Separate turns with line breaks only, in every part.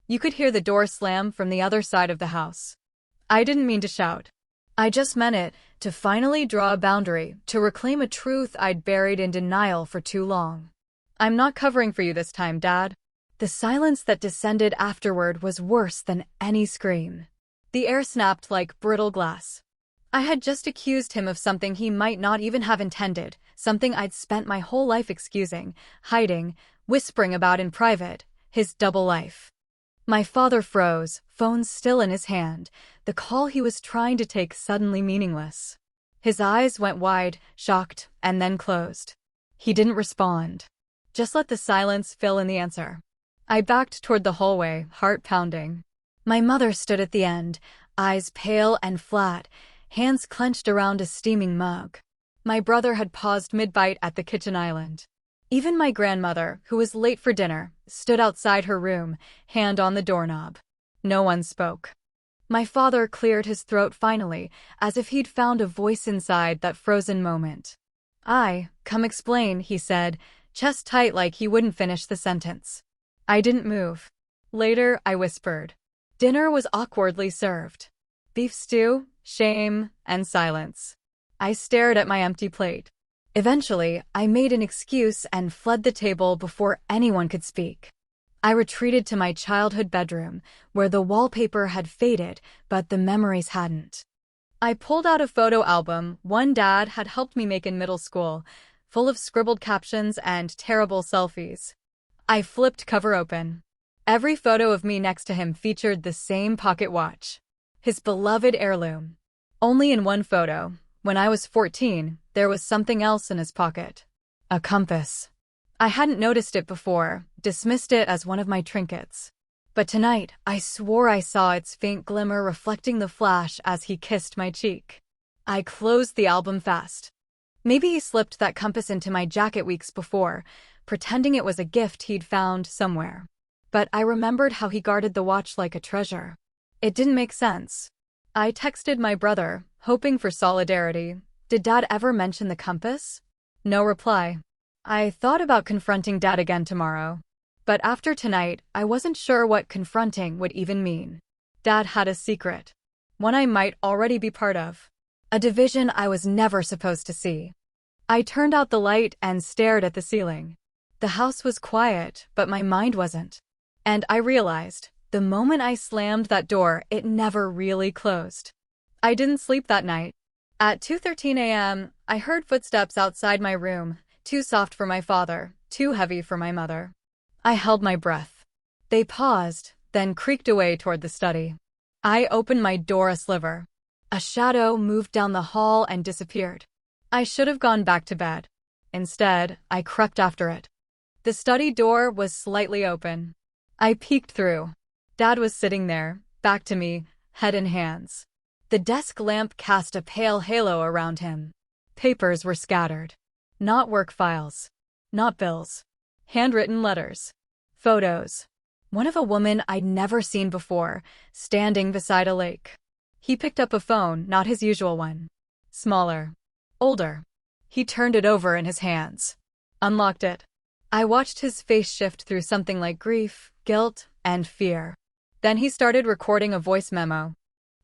You could hear the door slam from the other side of the house. I didn't mean to shout. I just meant it, to finally draw a boundary, to reclaim a truth I'd buried in denial for too long. I'm not covering for you this time, Dad. The silence that descended afterward was worse than any scream. The air snapped like brittle glass. I had just accused him of something he might not even have intended, something I'd spent my whole life excusing, hiding, whispering about in private, his double life. My father froze, phone still in his hand, the call he was trying to take suddenly meaningless. His eyes went wide, shocked, and then closed. He didn't respond. Just let the silence fill in the answer. I backed toward the hallway, heart pounding. My mother stood at the end, eyes pale and flat, hands clenched around a steaming mug. My brother had paused mid-bite at the kitchen island. Even my grandmother, who was late for dinner, stood outside her room, hand on the doorknob. No one spoke. My father cleared his throat finally, as if he'd found a voice inside that frozen moment. Come explain, he said, chest tight like he wouldn't finish the sentence. I didn't move. Later, I whispered. Dinner was awkwardly served. Beef stew, shame, and silence. I stared at my empty plate. Eventually, I made an excuse and fled the table before anyone could speak. I retreated to my childhood bedroom, where the wallpaper had faded, but the memories hadn't. I pulled out a photo album one Dad had helped me make in middle school, full of scribbled captions and terrible selfies. I flipped cover open. Every photo of me next to him featured the same pocket watch, his beloved heirloom. Only in one photo, when I was 14, there was something else in his pocket. A compass. I hadn't noticed it before, dismissed it as one of my trinkets. But tonight, I swore I saw its faint glimmer reflecting the flash as he kissed my cheek. I closed the album fast. Maybe he slipped that compass into my jacket weeks before, pretending it was a gift he'd found somewhere. But I remembered how he guarded the watch like a treasure. It didn't make sense. I texted my brother, hoping for solidarity. Did Dad ever mention the compass? No reply. I thought about confronting Dad again tomorrow. But after tonight, I wasn't sure what confronting would even mean. Dad had a secret. One I might already be part of. A division I was never supposed to see. I turned out the light and stared at the ceiling. The house was quiet, but my mind wasn't. And I realized, the moment I slammed that door, it never really closed. I didn't sleep that night. At 2:13 a.m., I heard footsteps outside my room, too soft for my father, too heavy for my mother. I held my breath. They paused, then creaked away toward the study. I opened my door a sliver. A shadow moved down the hall and disappeared. I should have gone back to bed. Instead, I crept after it. The study door was slightly open. I peeked through. Dad was sitting there, back to me, head in hands. The desk lamp cast a pale halo around him. Papers were scattered. Not work files. Not bills. Handwritten letters. Photos. One of a woman I'd never seen before, standing beside a lake. He picked up a phone, not his usual one. Smaller. Older. He turned it over in his hands. Unlocked it. I watched his face shift through something like grief, guilt, and fear. Then he started recording a voice memo.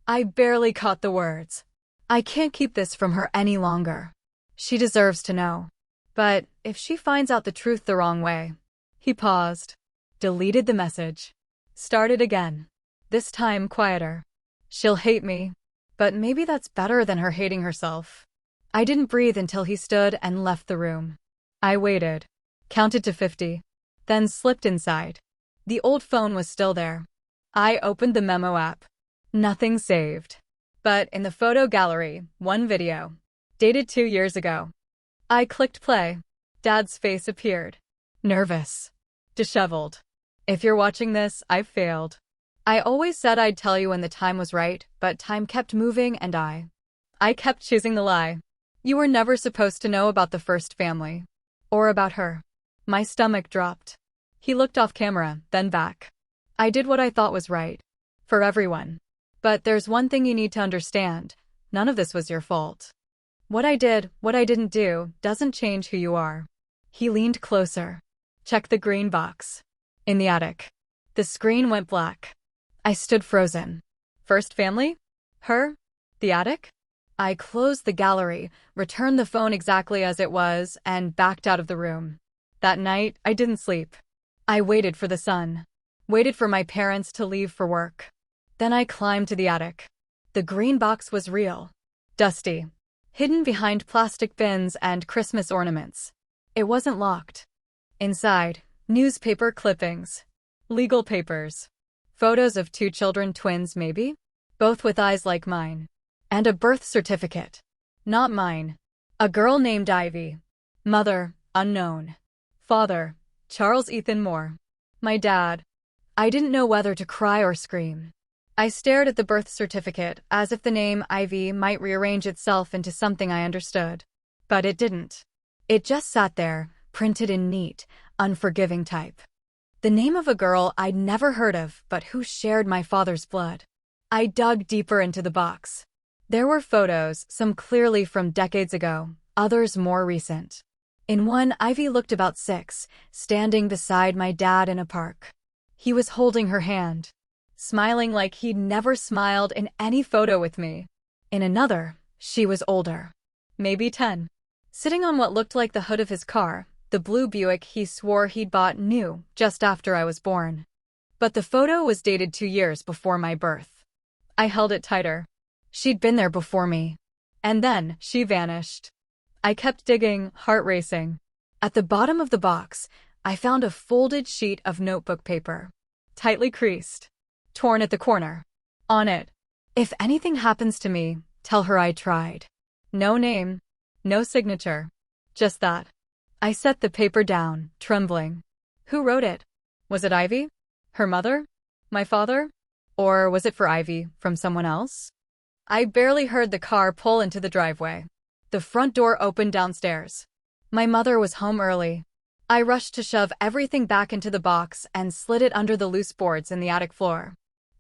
I barely caught the words. I can't keep this from her any longer. She deserves to know. But if she finds out the truth the wrong way. He paused. Deleted the message. Started again. This time quieter. She'll hate me. But maybe that's better than her hating herself. I didn't breathe until he stood and left the room. I waited. Counted to 50. Then slipped inside. The old phone was still there. I opened the memo app. Nothing saved. But in the photo gallery, one video. Dated 2 years ago. I clicked play. Dad's face appeared. Nervous. Disheveled. If you're watching this, I've failed. I always said I'd tell you when the time was right, but time kept moving and I kept choosing the lie. You were never supposed to know about the first family. Or about her. My stomach dropped. He looked off camera, then back. I did what I thought was right. For everyone. But there's one thing you need to understand. None of this was your fault. What I did, what I didn't do, doesn't change who you are. He leaned closer. Check the green box. In the attic. The screen went black. I stood frozen. First family? Her? The attic? I closed the gallery, returned the phone exactly as it was, and backed out of the room. That night, I didn't sleep. I waited for the sun. Waited for my parents to leave for work. Then I climbed to the attic. The green box was real. Dusty. Hidden behind plastic bins and Christmas ornaments. It wasn't locked. Inside, newspaper clippings. Legal papers. Photos of 2 children, twins maybe? Both with eyes like mine. And a birth certificate. Not mine. A girl named Ivy. Mother, unknown. Father, Charles Ethan Moore. My dad. I didn't know whether to cry or scream. I stared at the birth certificate as if the name Ivy might rearrange itself into something I understood. But it didn't. It just sat there, printed in neat, unforgiving type. The name of a girl I'd never heard of but who shared my father's blood. I dug deeper into the box. There were photos, some clearly from decades ago, others more recent. In one, Ivy looked about 6, standing beside my dad in a park. He was holding her hand, smiling like he'd never smiled in any photo with me. In another, she was older, maybe 10, sitting on what looked like the hood of his car, the blue Buick he swore he'd bought new just after I was born. But the photo was dated 2 years before my birth. I held it tighter. She'd been there before me. And then she vanished. I kept digging, heart racing. At the bottom of the box, I found a folded sheet of notebook paper, tightly creased, torn at the corner. On it, "If anything happens to me, tell her I tried." No name, no signature, just that. I set the paper down, trembling. Who wrote it? Was it Ivy? Her mother? My father? Or was it for Ivy from someone else? I barely heard the car pull into the driveway. The front door opened downstairs. My mother was home early. I rushed to shove everything back into the box and slid it under the loose boards in the attic floor.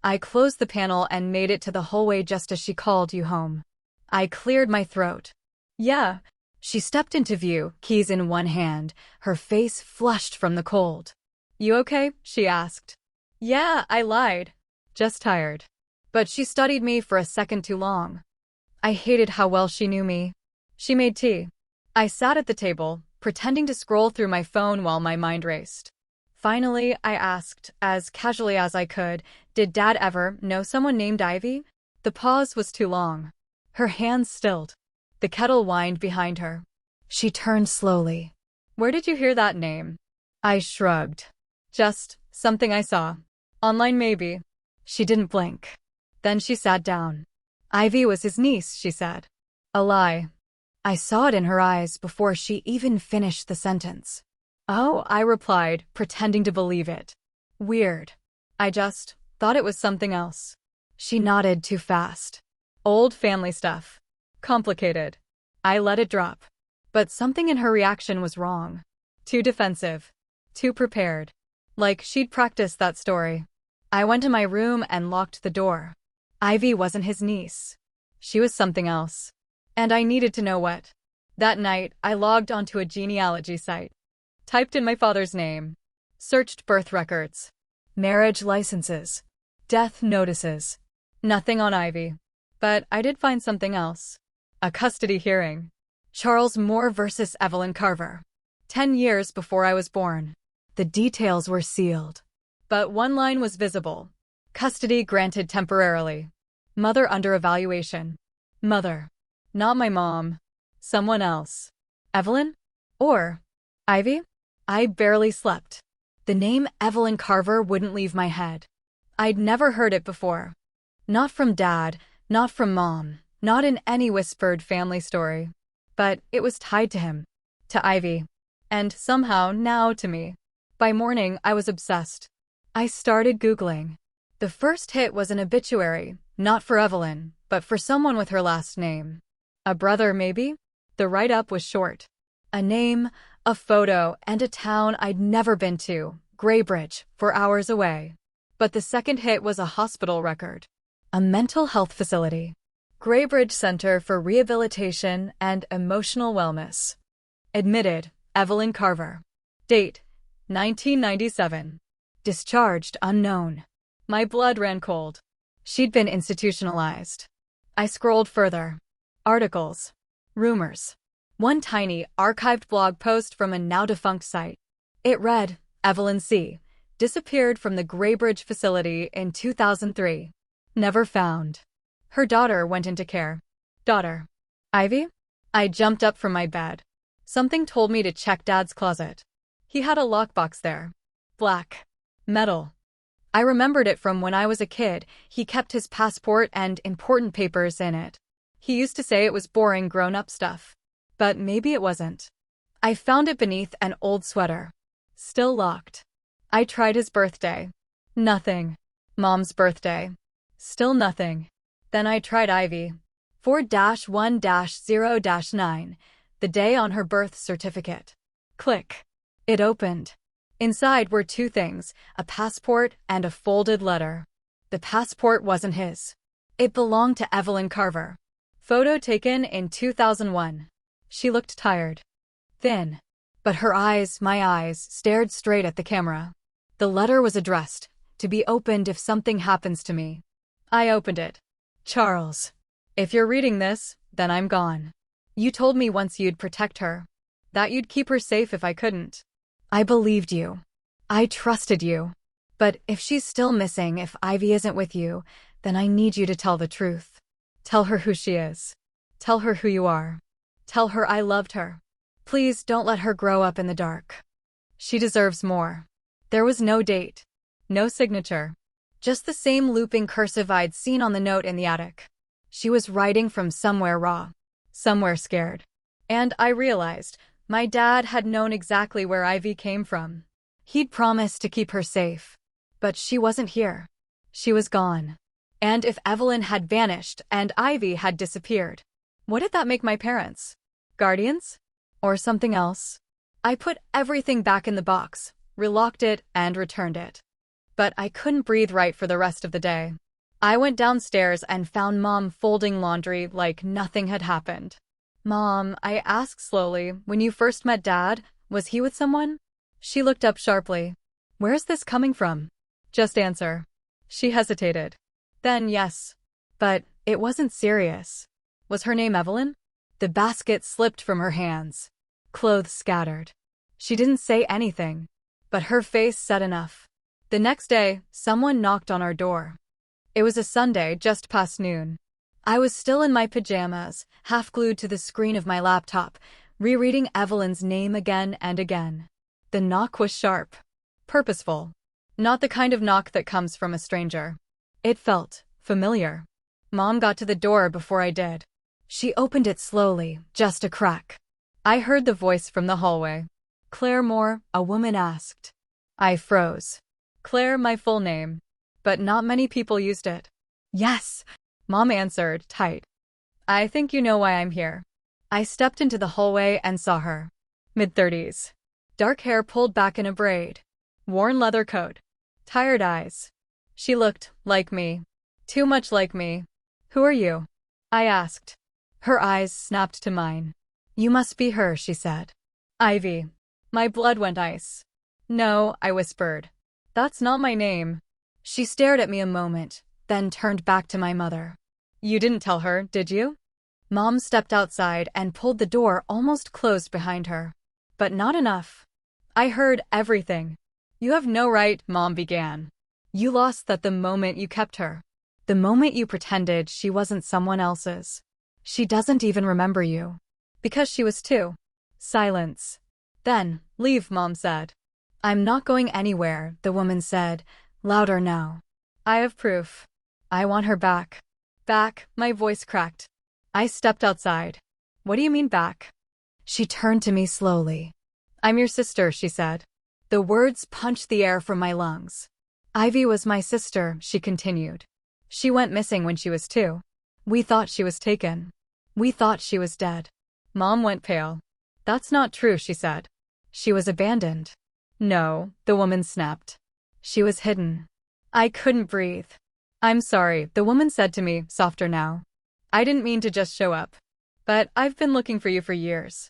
I closed the panel and made it to the hallway just as she called, "You home?" I cleared my throat. "Yeah." She stepped into view, keys in one hand, her face flushed from the cold. "You okay?" she asked. "Yeah," I lied. "Just tired." But she studied me for a second too long. I hated how well she knew me. She made tea. I sat at the table, pretending to scroll through my phone while my mind raced. Finally, I asked, as casually as I could, "Did Dad ever know someone named Ivy?" The pause was too long. Her hands stilled. The kettle whined behind her. She turned slowly. "Where did you hear that name?" I shrugged. "Just something I saw. Online maybe." She didn't blink. Then she sat down. "Ivy was his niece," she said. A lie. I saw it in her eyes before she even finished the sentence. "Oh," I replied, pretending to believe it. "Weird. I just thought it was something else." She nodded too fast. "Old family stuff. Complicated." I let it drop. But something in her reaction was wrong. Too defensive. Too prepared. Like she'd practiced that story. I went to my room and locked the door. Ivy wasn't his niece. She was something else. And I needed to know what. That night, I logged onto a genealogy site. Typed in my father's name. Searched birth records. Marriage licenses. Death notices. Nothing on Ivy. But I did find something else. A custody hearing. Charles Moore versus Evelyn Carver. 10 years before I was born. The details were sealed. But one line was visible. Custody granted temporarily. Mother under evaluation. Mother. Not my mom. Someone else. Evelyn? Or Ivy? I barely slept. The name Evelyn Carver wouldn't leave my head. I'd never heard it before. Not from Dad, not from Mom, not in any whispered family story. But it was tied to him. To Ivy. And somehow now to me. By morning, I was obsessed. I started Googling. The first hit was an obituary, not for Evelyn, but for someone with her last name. A brother, maybe? The write-up was short. A name, a photo, and a town I'd never been to, Graybridge, 4 hours away. But the second hit was a hospital record. A mental health facility. Graybridge Center for Rehabilitation and Emotional Wellness. Admitted, Evelyn Carver. Date, 1997. Discharged unknown. My blood ran cold. She'd been institutionalized. I scrolled further. Articles. Rumors. One tiny, archived blog post from a now-defunct site. It read, Evelyn C. disappeared from the Graybridge facility in 2003. Never found. Her daughter went into care. Daughter. Ivy? I jumped up from my bed. Something told me to check Dad's closet. He had a lockbox there. Black. Metal. I remembered it from when I was a kid. He kept his passport and important papers in it. He used to say it was boring grown-up stuff. But maybe it wasn't. I found it beneath an old sweater. Still locked. I tried his birthday. Nothing. Mom's birthday. Still nothing. Then I tried Ivy. 4-1-0-9, the day on her birth certificate. Click. It opened. Inside were two things, a passport and a folded letter. The passport wasn't his. It belonged to Evelyn Carver. Photo taken in 2001. She looked tired. Thin. But her eyes, my eyes, stared straight at the camera. The letter was addressed, to be opened if something happens to me. I opened it. Charles. If you're reading this, then I'm gone. You told me once you'd protect her. That you'd keep her safe if I couldn't. I believed you. I trusted you. But if she's still missing, if Ivy isn't with you, then I need you to tell the truth. Tell her who she is. Tell her who you are. Tell her I loved her. Please don't let her grow up in the dark. She deserves more. There was no date. No signature. Just the same looping cursive I'd seen on the note in the attic. She was writing from somewhere raw. Somewhere scared. And I realized, my dad had known exactly where Ivy came from. He'd promised to keep her safe. But she wasn't here. She was gone. And if Evelyn had vanished and Ivy had disappeared, what did that make my parents? Guardians? Or something else? I put everything back in the box, relocked it, and returned it. But I couldn't breathe right for the rest of the day. I went downstairs and found Mom folding laundry like nothing had happened. Mom, I asked slowly, when you first met Dad, was he with someone? She looked up sharply. Where's this coming from? Just answer. She hesitated. Then yes. But it wasn't serious. Was her name Evelyn? The basket slipped from her hands. Clothes scattered. She didn't say anything. But her face said enough. The next day, someone knocked on our door. It was a Sunday, just past noon. I was still in my pajamas, half glued to the screen of my laptop, rereading Evelyn's name again and again. The knock was sharp. Purposeful. Not the kind of knock that comes from a stranger. It felt familiar. Mom got to the door before I did. She opened it slowly, just a crack. I heard the voice from the hallway. Claire Moore, a woman asked. I froze. Claire, my full name. But not many people used it. Yes, Mom answered, tight. I think you know why I'm here. I stepped into the hallway and saw her. Mid-30s. Dark hair pulled back in a braid. Worn leather coat. Tired eyes. She looked like me. Too much like me. Who are you? I asked. Her eyes snapped to mine. You must be her, she said. Ivy. My blood went ice. No, I whispered. That's not my name. She stared at me a moment, then turned back to my mother. You didn't tell her, did you? Mom stepped outside and pulled the door almost closed behind her. But not enough. I heard everything. You have no right, Mom began. You lost that the moment you kept her. The moment you pretended she wasn't someone else's. She doesn't even remember you. Because she was two. Silence. Then, leave, Mom said. I'm not going anywhere, the woman said, louder now. I have proof. I want her back. Back, my voice cracked. I stepped outside. What do you mean back? She turned to me slowly. I'm your sister, she said. The words punched the air from my lungs. Ivy was my sister, she continued. She went missing when she was 2. We thought she was taken. We thought she was dead. Mom went pale. That's not true, she said. She was abandoned. No, the woman snapped. She was hidden. I couldn't breathe. I'm sorry, the woman said to me, softer now. I didn't mean to just show up. But I've been looking for you for years.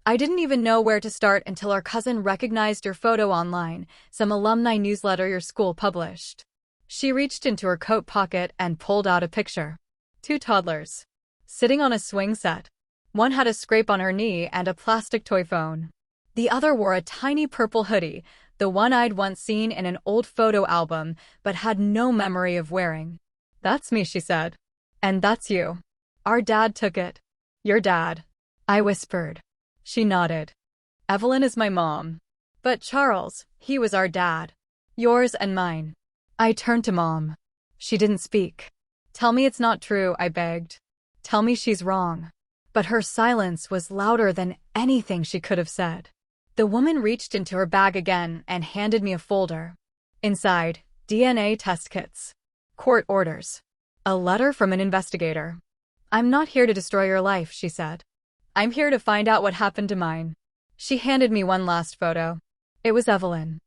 I didn't even know where to start until our cousin recognized your photo online, some alumni newsletter your school published. She reached into her coat pocket and pulled out a picture. Two toddlers, sitting on a swing set. One had a scrape on her knee and a plastic toy phone. The other wore a tiny purple hoodie, the one I'd once seen in an old photo album but had no memory of wearing. "That's me," she said. "And that's you. Our dad took it." "Your dad?" I whispered. She nodded. "Evelyn is my mom. But Charles, he was our dad. Yours and mine." I turned to Mom. She didn't speak. "Tell me it's not true," I begged. "Tell me she's wrong." But her silence was louder than anything she could have said. The woman reached into her bag again and handed me a folder. Inside, DNA test kits, court orders, a letter from an investigator. "I'm not here to destroy your life," she said. "I'm here to find out what happened to mine." She handed me one last photo. It was Evelyn.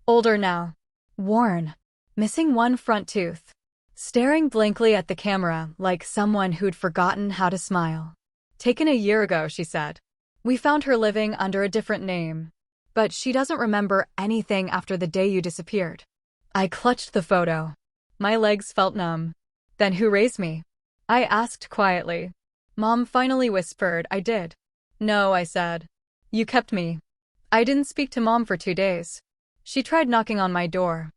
Older now. Worn. Missing one front tooth. Staring blankly at the camera like someone who'd forgotten how to smile. "Taken a year ago," she said. "We found her living under a different name. But she doesn't remember anything after the day you disappeared." I clutched the photo. My legs felt numb. "Then who raised me?" I asked quietly. Mom finally whispered I did. "No," I said. "You kept me." I didn't speak to Mom for 2 days. She tried knocking on my door,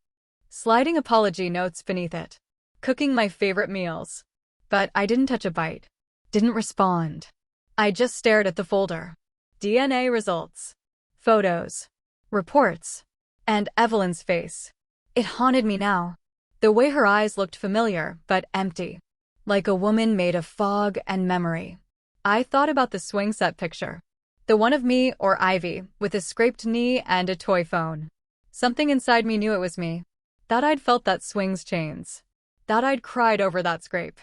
sliding apology notes beneath it, cooking my favorite meals. But I didn't touch a bite. Didn't respond. I just stared at the folder. DNA results. Photos. Reports. And Evelyn's face. It haunted me now. The way her eyes looked familiar, but empty. Like a woman made of fog and memory. I thought about the swing set picture. The one of me or Ivy, with a scraped knee and a toy phone. Something inside me knew it was me. That I'd felt that swing's chains. That I'd cried over that scrape.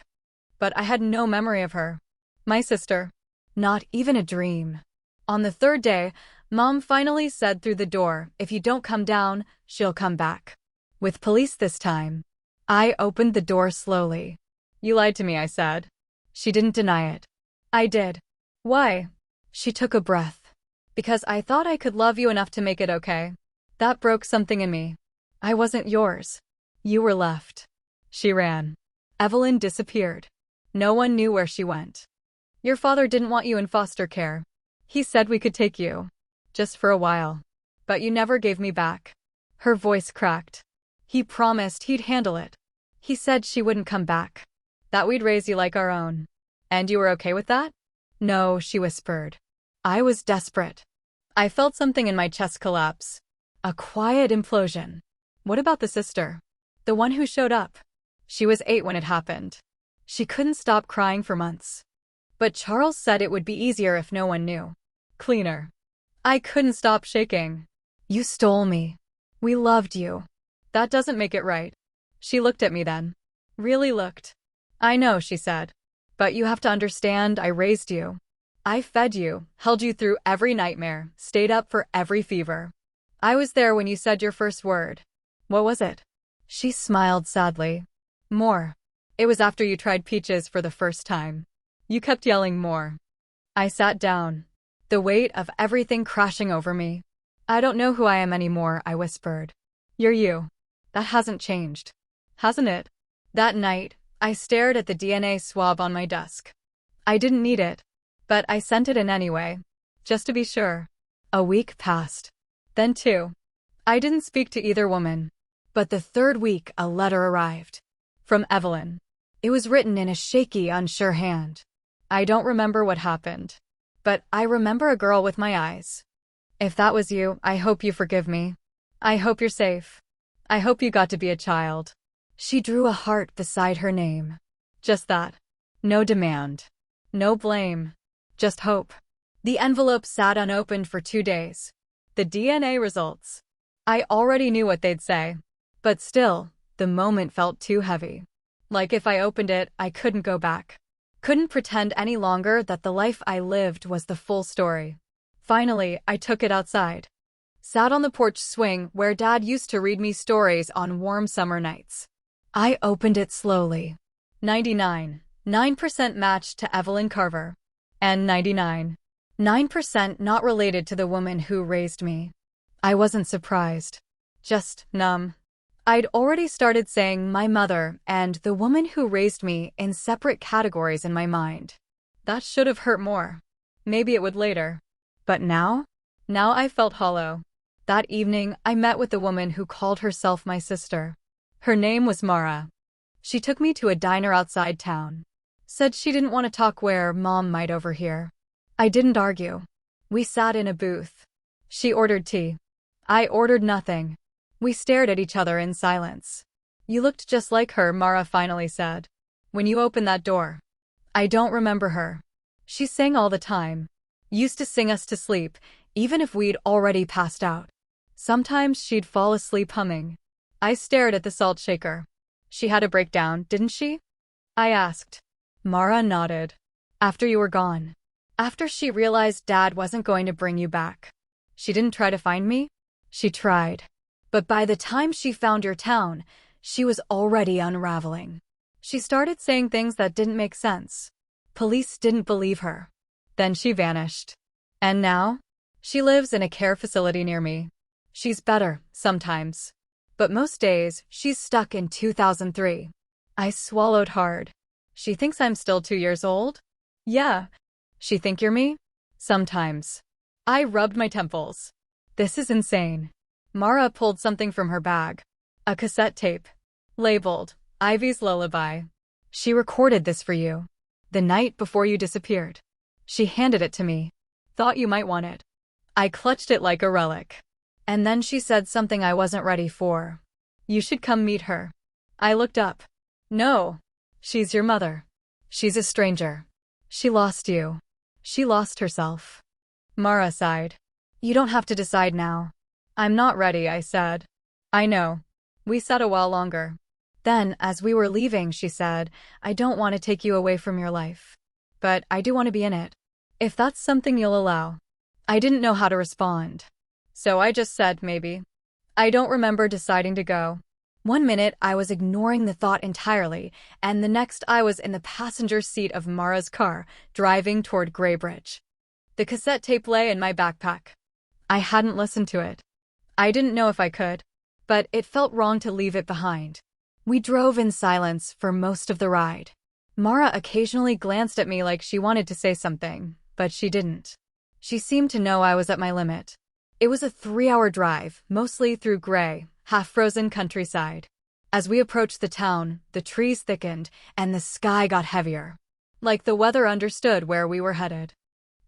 But I had no memory of her. My sister. Not even a dream. On the 3rd day, Mom finally said through the door, "If you don't come down, she'll come back." With police this time. I opened the door slowly. "You lied to me," I said. She didn't deny it. I did. "Why?" She took a breath. "Because I thought I could love you enough to make it okay. That broke something in me. I wasn't yours. You were left." She ran. Evelyn disappeared. No one knew where she went. "Your father didn't want you in foster care. He said we could take you. Just for a while. But you never gave me back." Her voice cracked. "He promised he'd handle it. He said she wouldn't come back. That we'd raise you like our own. And you were okay with that?" "No," she whispered. I was desperate. I felt something in my chest collapse. A quiet implosion. What about the sister? The one who showed up? She was 8 when it happened. She couldn't stop crying for months. But Charles said it would be easier if no one knew. Cleaner. I couldn't stop shaking. "You stole me. We loved you." "That doesn't make it right." She looked at me then. Really looked. "I know," she said. "But you have to understand, I raised you. I fed you, held you through every nightmare, stayed up for every fever. I was there when you said your first word." "What was it?" She smiled sadly. "More. It was after you tried peaches for the first time. You kept yelling more." I sat down. The weight of everything crashing over me. "I don't know who I am anymore," I whispered. "You're you. That hasn't changed. Hasn't it?" That night, I stared at the DNA swab on my desk. I didn't need it. But I sent it in anyway. Just to be sure. A week passed. Then 2. I didn't speak to either woman. But the 3rd week, a letter arrived. From Evelyn. It was written in a shaky, unsure hand. I don't remember what happened. But I remember a girl with my eyes. "If that was you, I hope you forgive me. I hope you're safe. I hope you got to be a child." She drew a heart beside her name. Just that. No demand. No blame. Just hope. The envelope sat unopened for 2 days. The DNA results. I already knew what they'd say. But still, the moment felt too heavy. Like if I opened it, I couldn't go back. Couldn't pretend any longer that the life I lived was the full story. Finally, I took it outside. Sat on the porch swing where Dad used to read me stories on warm summer nights. I opened it slowly. 99. 9% matched to Evelyn Carver. And 99. 9% not related to the woman who raised me. I wasn't surprised. Just numb. I'd already started saying my mother and the woman who raised me in separate categories in my mind. That should have hurt more. Maybe it would later. But now? Now I felt hollow. That evening, I met with the woman who called herself my sister. Her name was Mara. She took me to a diner outside town. Said she didn't want to talk where Mom might overhear. I didn't argue. We sat in a booth. She ordered tea. I ordered nothing. We stared at each other in silence. You looked just like her, Mara finally said. When you opened that door. I don't remember her. She sang all the time. Used to sing us to sleep, even if we'd already passed out. Sometimes she'd fall asleep humming. I stared at the salt shaker. She had a breakdown, didn't she? I asked. Mara nodded. After you were gone. After she realized Dad wasn't going to bring you back. She didn't try to find me? She tried. But by the time she found your town, she was already unraveling. She started saying things that didn't make sense. Police didn't believe her. Then she vanished. And now? She lives in a care facility near me. She's better, sometimes. But most days, she's stuck in 2003. I swallowed hard. She thinks I'm still 2 years old? Yeah. She think you're me? Sometimes. I rubbed my temples. This is insane. Mara pulled something from her bag. A cassette tape. Labeled, Ivy's Lullaby. She recorded this for you. The night before you disappeared. She handed it to me. Thought you might want it. I clutched it like a relic. And then she said something I wasn't ready for. You should come meet her. I looked up. No. She's your mother. She's a stranger. She lost you. She lost herself. Mara sighed. You don't have to decide now. I'm not ready, I said. I know. We sat a while longer. Then, as we were leaving, she said, I don't want to take you away from your life. But I do want to be in it. If that's something you'll allow. I didn't know how to respond. So I just said maybe. I don't remember deciding to go. 1 minute I was ignoring the thought entirely, and the next I was in the passenger seat of Mara's car, driving toward Greybridge. The cassette tape lay in my backpack. I hadn't listened to it. I didn't know if I could, but it felt wrong to leave it behind. We drove in silence for most of the ride. Mara occasionally glanced at me like she wanted to say something, but she didn't. She seemed to know I was at my limit. It was a 3-hour drive, mostly through gray, half-frozen countryside. As we approached the town, the trees thickened, and the sky got heavier. Like the weather understood where we were headed.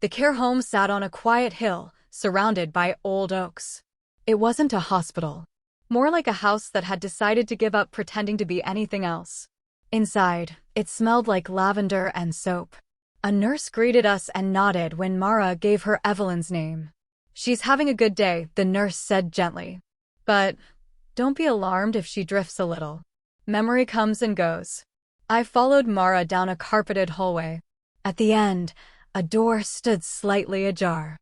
The care home sat on a quiet hill, surrounded by old oaks. It wasn't a hospital. More like a house that had decided to give up pretending to be anything else. Inside, it smelled like lavender and soap. A nurse greeted us and nodded when Mara gave her Evelyn's name. She's having a good day, the nurse said gently. But don't be alarmed if she drifts a little. Memory comes and goes. I followed Mara down a carpeted hallway. At the end, a door stood slightly ajar.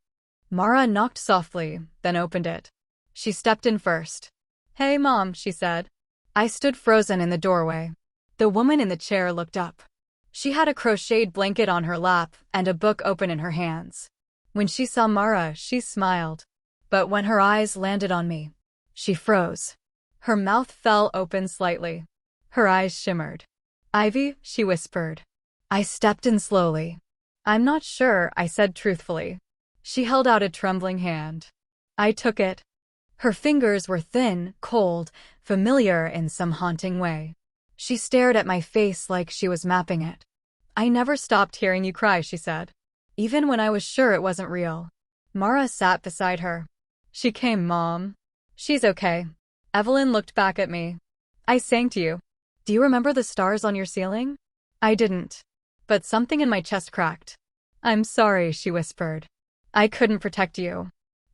Mara knocked softly, then opened it. She stepped in first. Hey, Mom, she said. I stood frozen in the doorway. The woman in the chair looked up. She had a crocheted blanket on her lap and a book open in her hands. When she saw Mara, she smiled. But when her eyes landed on me, she froze. Her mouth fell open slightly. Her eyes shimmered. Ivy, she whispered. I stepped in slowly. I'm not sure, I said truthfully. She held out a trembling hand. I took it. Her fingers were thin, cold, familiar in some haunting way. She stared at my face like she was mapping it. I never stopped hearing you cry, she said. Even when I was sure it wasn't real. Mara sat beside her. She came, Mom. She's okay. Evelyn looked back at me. I sang to you. Do you remember the stars on your ceiling? I didn't. But something in my chest cracked. I'm sorry, she whispered. I couldn't protect you.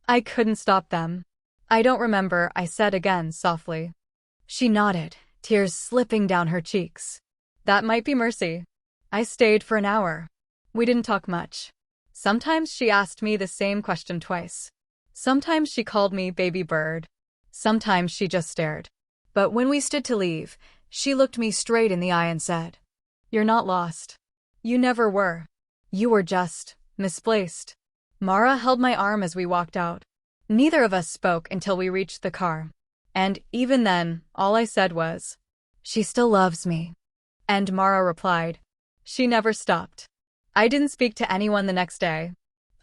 I couldn't stop them. I don't remember, I said again softly. She nodded, tears slipping down her cheeks. That might be mercy. I stayed for an hour. We didn't talk much. Sometimes she asked me the same question twice. Sometimes she called me baby bird. Sometimes she just stared. But when we stood to leave, she looked me straight in the eye and said, You're not lost. You never were. You were just misplaced. Mara held my arm as we walked out. Neither of us spoke until we reached the car. And even then, all I said was, "She still loves me." And Mara replied, "She never stopped." I didn't speak to anyone the next day.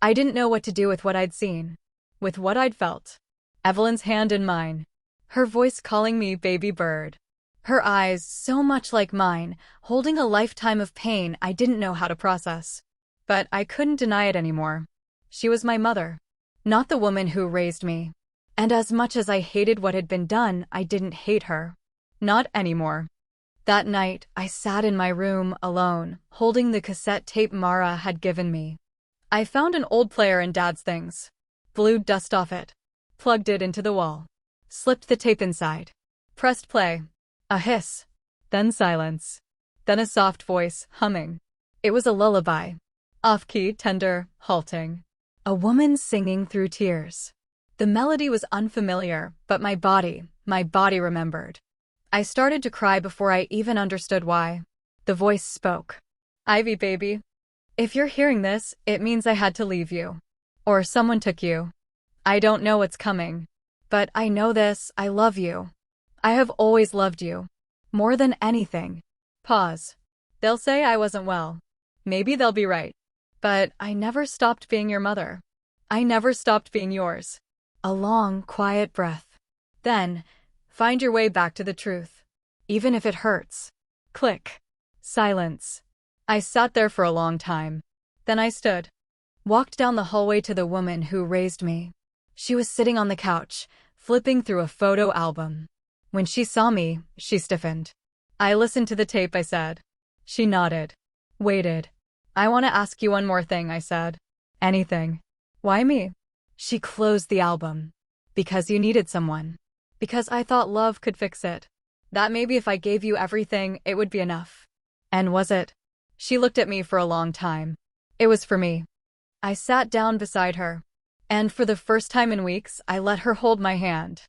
I didn't know what to do with what I'd seen, with what I'd felt. Evelyn's hand in mine, her voice calling me baby bird. Her eyes, so much like mine, holding a lifetime of pain I didn't know how to process. But I couldn't deny it anymore. She was my mother, not the woman who raised me. And as much as I hated what had been done, I didn't hate her. Not anymore. That night, I sat in my room, alone, holding the cassette tape Mara had given me. I found an old player in Dad's things, blew dust off it, plugged it into the wall, slipped the tape inside, pressed play. A hiss, then silence, then a soft voice, humming. It was a lullaby. Off-key, tender, halting. A woman singing through tears. The melody was unfamiliar, but my body remembered. I started to cry before I even understood why. The voice spoke. "Ivy, baby. If you're hearing this, it means I had to leave you. Or someone took you. I don't know what's coming. But I know this, I love you. I have always loved you. More than anything." Pause. They'll say I wasn't well. Maybe they'll be right. But I never stopped being your mother. I never stopped being yours. A long, quiet breath. Then, find your way back to the truth. Even if it hurts. Click. Silence. I sat there for a long time. Then I stood. Walked down the hallway to the woman who raised me. She was sitting on the couch, flipping through a photo album. When she saw me, she stiffened. "I listened to the tape," I said. She nodded. Waited. "I want to ask you one more thing," I said. "Anything." "Why me?" She closed the album. "Because you needed someone. Because I thought love could fix it. That maybe if I gave you everything, it would be enough." And was it? She looked at me for a long time. It was for me. I sat down beside her. And for the first time in weeks, I let her hold my hand.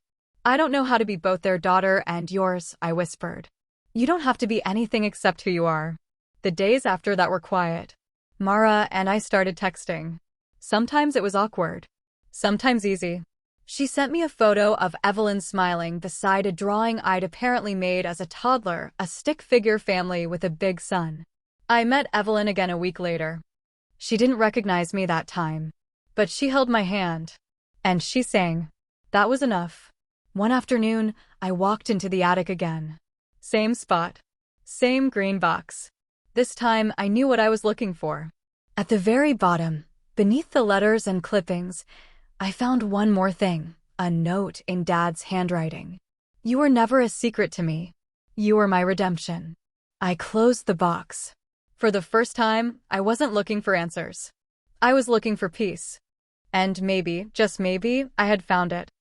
"I don't know how to be both their daughter and yours," I whispered. "You don't have to be anything except who you are." The days after that were quiet. Mara and I started texting. Sometimes it was awkward. Sometimes easy. She sent me a photo of Evelyn smiling beside a drawing I'd apparently made as a toddler, a stick-figure family with a big sun. I met Evelyn again a week later. She didn't recognize me that time. But she held my hand. And she sang. That was enough. One afternoon, I walked into the attic again. Same spot. Same green box. This time, I knew what I was looking for. At the very bottom, beneath the letters and clippings, I found one more thing, a note in Dad's handwriting. "You were never a secret to me. You were my redemption." I closed the box. For the first time, I wasn't looking for answers. I was looking for peace. And maybe, just maybe, I had found it.